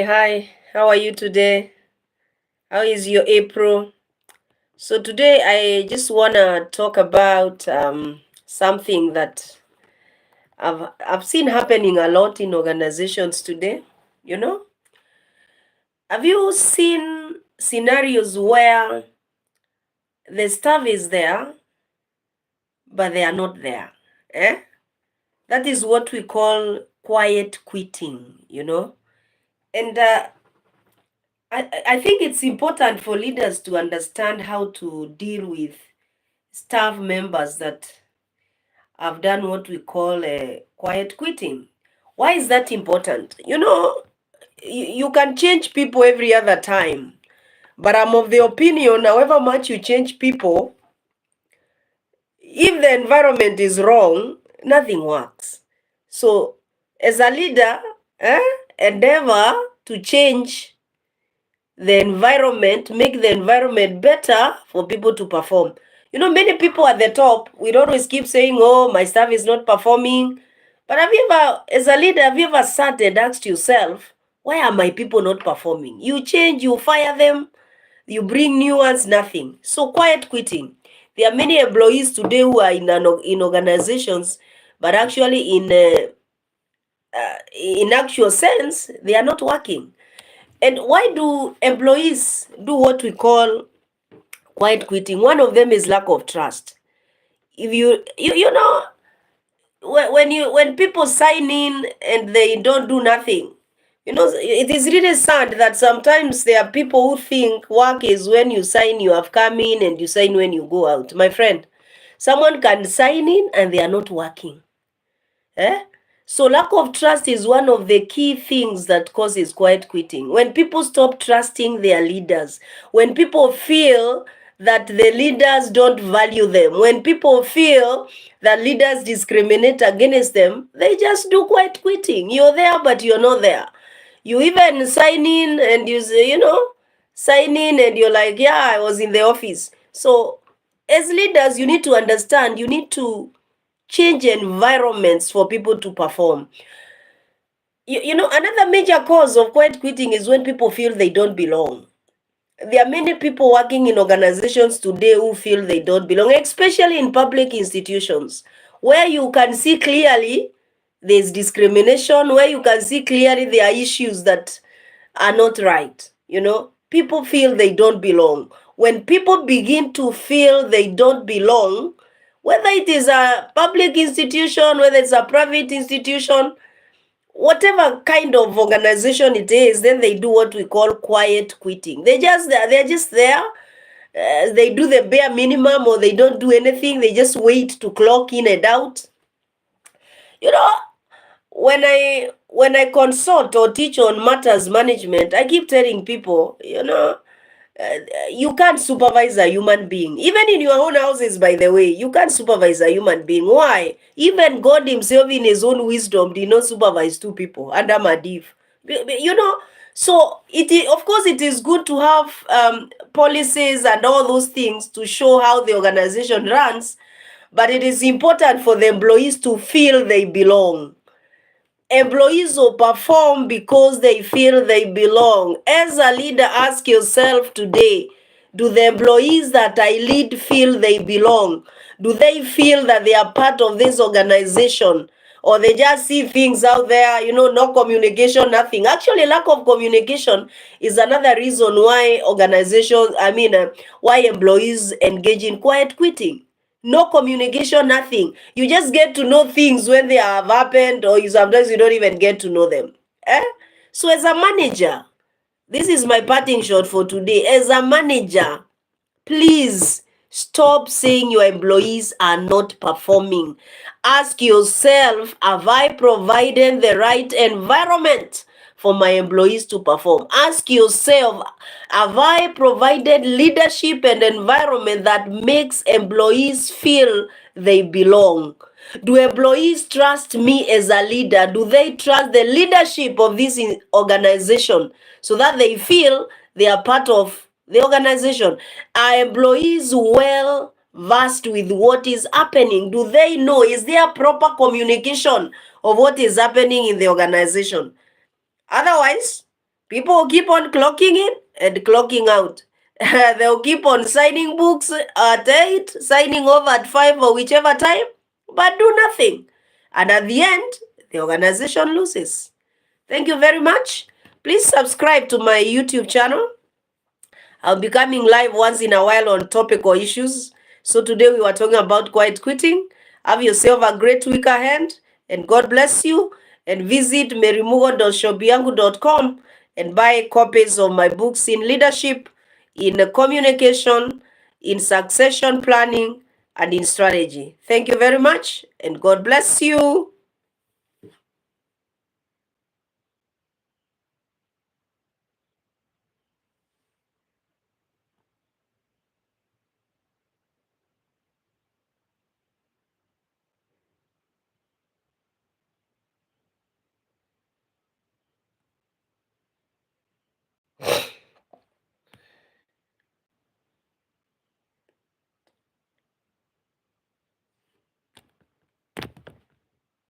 Hi, how are you today? How is your April? So today I just wanna talk about something that I've seen happening a lot in organizations today. You know, have you seen scenarios where the staff is there but they are not there? Eh? That is what we call quiet quitting. And I think it's important for leaders to understand how to deal with staff members that have done what we call a quiet quitting. Why is that important? You can change people every other time, but I'm of the opinion, however much you change people, if the environment is wrong, nothing works. So, as a leader, endeavor to change the environment, make the environment better for people to perform. Many people at the top will always keep saying, oh, my staff is not performing. But have you ever, as a leader, have you ever sat and asked yourself, why are my people not performing? You change, you fire them, you bring new ones, nothing. So quiet quitting. There are many employees today who are in organizations, but actually in actual sense, they are not working. And why do employees do what we call quiet quitting? One of them is lack of trust. If you know when people sign in and they don't do nothing, it is really sad that sometimes there are people who think work is when you sign, you have come in, and you sign when you go out. My friend, someone can sign in and they are not working. So lack of trust is one of the key things that causes quiet quitting. When people stop trusting their leaders, when people feel that the leaders don't value them, when people feel that leaders discriminate against them, they just do quiet quitting. You're there, but you're not there. You even sign in and you say, sign in and you're like, yeah, I was in the office. So as leaders, you need to understand, you need to change environments for people to perform. Another major cause of quiet quitting is when people feel they don't belong. There are many people working in organizations today who feel they don't belong, especially in public institutions, where you can see clearly there's discrimination, where you can see clearly there are issues that are not right. People feel they don't belong. When people begin to feel they don't belong, whether it is a public institution, whether it's a private institution, whatever kind of organization it is, then they do what we call quiet quitting. They're just there. They do the bare minimum, or they don't do anything. They just wait to clock in and out. You know, when I consult or teach on matters management, I keep telling people, you can't supervise a human being. Even in your own houses, by the way, you can't supervise a human being. Why? Even God himself in his own wisdom did not supervise two people under Madiv. So of course it is good to have policies and all those things to show how the organization runs, but it is important for the employees to feel they belong. Employees will perform because they feel they belong. As a leader, ask yourself today, do the employees that I lead feel they belong? Do they feel that they are part of this organization? Or they just see things out there, no communication, nothing. Actually, lack of communication is another reason why why employees engage in quiet quitting. No communication, nothing. You just get to know things when they have happened, or sometimes you don't even get to know them. So as a manager, this is my parting shot for today. As a manager, please stop saying your employees are not performing. Ask yourself, have I provided the right environment for my employees to perform? Ask yourself, have I provided leadership and environment that makes employees feel they belong? Do employees trust me as a leader? Do they trust the leadership of this organization so that they feel they are part of the organization? Are employees well versed with what is happening? Do they know? Is there proper communication of what is happening in the organization? Otherwise, People will keep on clocking in and clocking out. They'll keep on signing books at 8, signing off at 5 or whichever time, but do nothing. And at the end, the organization loses. Thank you very much. Please subscribe to my YouTube channel. I'll be coming live once in a while on topical issues. So today we were talking about quiet quitting. Have yourself a great week ahead, and God bless you. And visit merimugo.shobiangu.com and buy copies of my books in leadership, in communication, in succession planning, and in strategy. Thank you very much, and God bless you.